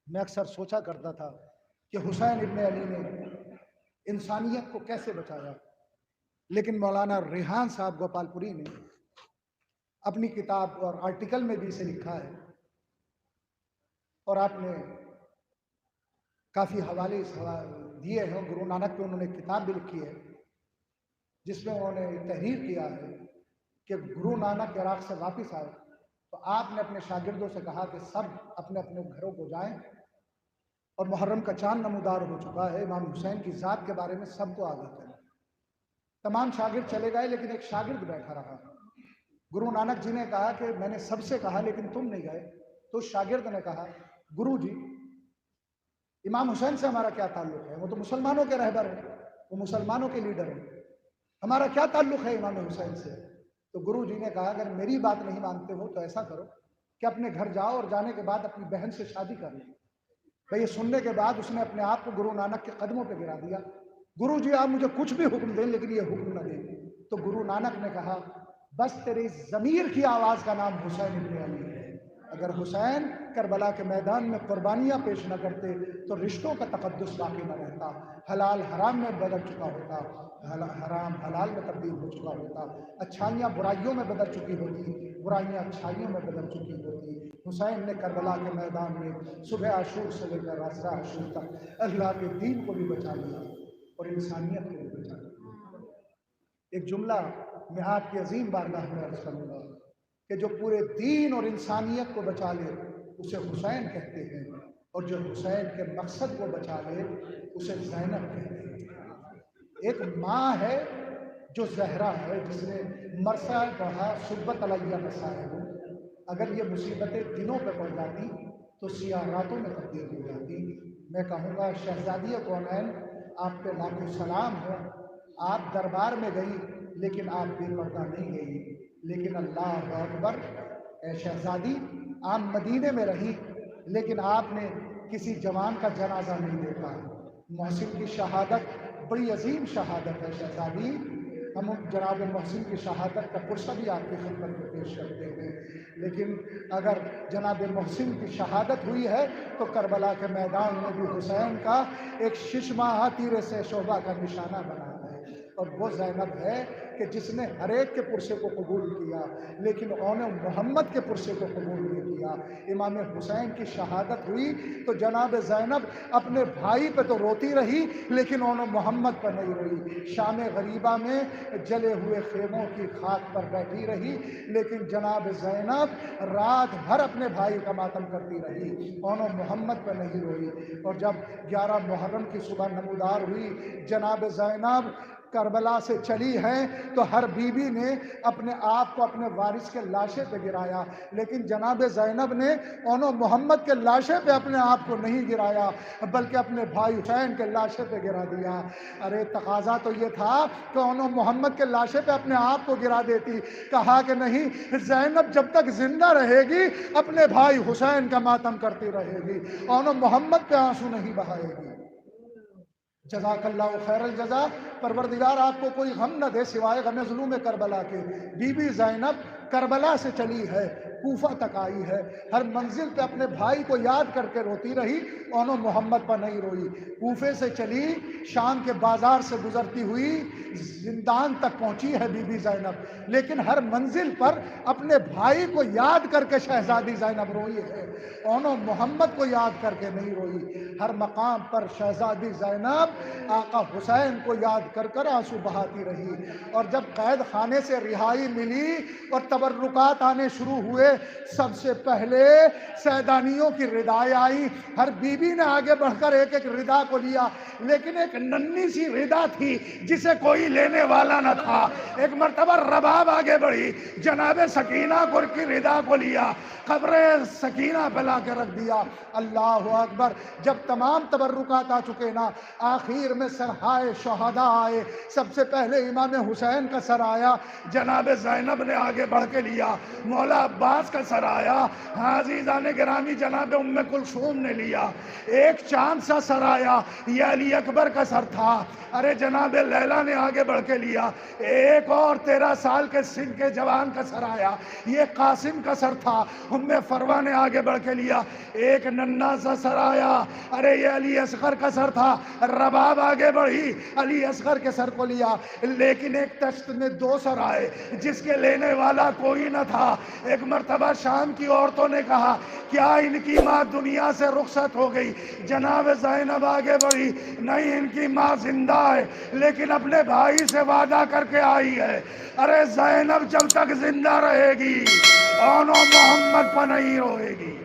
میں اکثر سوچا کرتا تھا کہ حسین ابن علی نے انسانیت کو کیسے بچایا، لیکن مولانا ریحان صاحب گوپال پوری نے اپنی کتاب اور آرٹیکل میں بھی اسے لکھا ہے، اور آپ نے کافی حوالے دیے ہیں۔ گرو نانک پہ انہوں نے ایک کتاب بھی لکھی ہے جس میں انہوں نے تحریر کیا ہے کہ گرو نانک عراق سے واپس آئے تو آپ نے اپنے شاگردوں سے کہا کہ سب اپنے اپنے گھروں کو جائیں، اور محرم کا چاند نمودار ہو چکا ہے، امام حسین کی ذات کے بارے میں سب کو آگاہ کریں۔ تمام شاگرد چلے گئے، لیکن ایک شاگرد بیٹھا رہا۔ گرو نانک جی نے کہا کہ میں نے سب سے کہا لیکن تم نہیں گئے۔ تو شاگرد نے کہا، گرو جی امام حسین سے ہمارا کیا تعلق ہے؟ وہ تو مسلمانوں کے رہبر ہیں، وہ مسلمانوں کے لیڈر ہیں، ہمارا کیا تعلق ہے امام حسین سے؟ تو گرو جی نے کہا اگر میری بات نہیں مانتے ہو تو ایسا کرو کہ اپنے گھر جاؤ اور جانے کے بعد اپنی بہن سے شادی کر لیں۔ بھئی یہ سننے کے بعد اس نے اپنے آپ کو گرو نانک کے قدموں پہ گرا دیا۔ گرو جی آپ مجھے کچھ بھی حکم دیں لیکن یہ حکم نہ دیں۔ تو گرو نانک نے کہا بس تیری ضمیر کی آواز کا نام حسین ابن علی ہے۔ اگر حسین کربلا کے میدان میں قربانیاں پیش نہ کرتے تو رشتوں کا تقدس باقی نہ رہتا، حلال حرام میں بدل چکا ہوتا، حرام حلال میں تبدیل ہو چکا ہوتا، اچھائیاں برائیوں میں بدل چکی ہوتی، برائیاں اچھائیوں میں بدل چکی ہوتی۔ حسین نے کربلا کے میدان میں صبح عاشور سے لے کر رات عاشور تک اللہ کے دین کو بھی بچا لیا اور انسانیت کو بھی بچا لیا۔ ایک جملہ میں آپ کی عظیم بارگاہ میں عرض کروں گا کہ جو پورے دین اور انسانیت کو بچا لے اسے حسین کہتے ہیں، اور جو حسین کے مقصد کو بچا لے اسے زینب کہتے ہیں۔ ایک ماں ہے جو زہرا ہے، جس نے مرثا پڑھا صبت علیہ مسائب، اگر یہ مصیبتیں دنوں پہ پڑ جاتی تو سیاہ راتوں میں تبدیل ہو جاتی۔ میں کہوں گا شہزادی کونین آپ پہ لاکھوں سلام ہو، آپ دربار میں گئی لیکن آپ بے پردہ نہیں گئی، لیکن اللہ اکبر، اے شہزادی آپ مدینے میں رہی لیکن آپ نے کسی جوان کا جنازہ نہیں دیکھا۔ محسن کی شہادت بڑی عظیم شہادت ہے شہزادی، ہم جناب محسن کی شہادت کا پرسہ بھی آپ کی خدمت میں پیش کرتے ہیں، لیکن اگر جناب محسن کی شہادت ہوئی ہے تو کربلا کے میدان میں بھی حسین کا ایک ششماہ تیر سے شعبہ کا نشانہ بنا ہے، اور وہ زینب ہے کہ جس نے ہر ایک کے پرسے کو قبول کیا لیکن اون محمد کے پرسے کو قبول نہیں کیا۔ امام حسین کی شہادت ہوئی تو جناب زینب اپنے بھائی پہ تو روتی رہی لیکن اون محمد پر نہیں روئی، شام غریبہ میں جلے ہوئے خیموں کی خاک پر بیٹھی رہی لیکن جناب زینب رات بھر اپنے بھائی کا ماتم کرتی رہی، اون محمد پر نہیں روئی۔ اور جب 11 محرم کی صبح نمودار ہوئی جناب زینب کربلا سے چلی ہیں تو ہر بیوی نے اپنے آپ کو اپنے وارث کے لاشے پہ گرایا، لیکن جناب زینب نے اون محمد کے لاشے پہ اپنے آپ کو نہیں گرایا بلکہ اپنے بھائی حسین کے لاشے پہ گرا دیا۔ ارے تقاضا تو یہ تھا کہ اون محمد کے لاشے پہ اپنے آپ کو گرا دیتی، کہا کہ نہیں، زینب جب تک زندہ رہے گی اپنے بھائی حسین کا ماتم کرتی رہے گی، اون محمد پہ آنسو نہیں بہائے گی۔ جزاک اللہ خیر الجزا، پروردگار آپ کو کوئی غم نہ دے سوائے غم ظلم کربلا کے۔ بی بی زینب کربلا سے چلی ہے، کوفہ تک آئی ہے، ہر منزل پہ اپنے بھائی کو یاد کر کے روتی رہی، اون محمد پر نہیں روئی۔ کوفے سے چلی، شام کے بازار سے گزرتی ہوئی زندان تک پہنچی ہے بی بی زینب، لیکن ہر منزل پر اپنے بھائی کو یاد کر کے شہزادی زینب روئی ہے، اون محمد کو یاد کر کے نہیں روئی۔ ہر مقام پر شہزادی زینب آقا حسین کو یاد کر کر آنسو بہاتی رہی، اور جب قید خانے سے رہائی ملی اور تبرکات آنے شروع ہوئے، سب سے پہلے سیدانیوں کی ردائیں آئیں، ہر بیوی نے آگے بڑھ کر ایک ایک ردا کو لیا، لیکن ایک ننھی سی ردا تھی جسے کوئی لینے والا نہ تھا۔ ایک مرتبہ رباب آگے بڑھی، جناب سکینہ کی ردا کو لیا، قبر سکینہ پہ لا کے رکھ دیا۔ اللہ اکبر، جب تمام تبرکات آ چکے نا، آخر میں سرہائے شہداء آئے، سب سے پہلے امام حسین کا سر آیا، جناب زینب نے آگے بڑھ کے لیا، مولا عباس کا سر آیا، عزیزان گرامی جناب ام کلثوم نے لیا، ایک چاند سا سر آیا، یہ علی اکبر کا سر تھا، ارے جناب لیلا نے آگے بڑھ کے لیا، ایک اور 13 سال کے سن کے جوان کا سر آیا، یہ قاسم کا سر تھا، ام فروہ نے آگے بڑھ کے لیا، ایک ننھا سا سر آیا، ارے یہ علی اصغر کا سر تھا، رباب آگے بڑھی، علی اصغر کے سر کو لیا، لیکن ایک تشت میں 2 سر آئے جس کے لینے والا کوئی نہ تھا۔ ایک مرتبہ شام کی عورتوں نے کہا کیا ان کی ماں دنیا سے رخصت ہو گئی؟ جناب زینب آگے بڑھی، نہیں ان کی ماں زندہ ہے لیکن اپنے بھائی سے وعدہ کر کے آئی ہے، ارے زینب جب تک زندہ رہے گی آن محمد پر نہیں روئے گی۔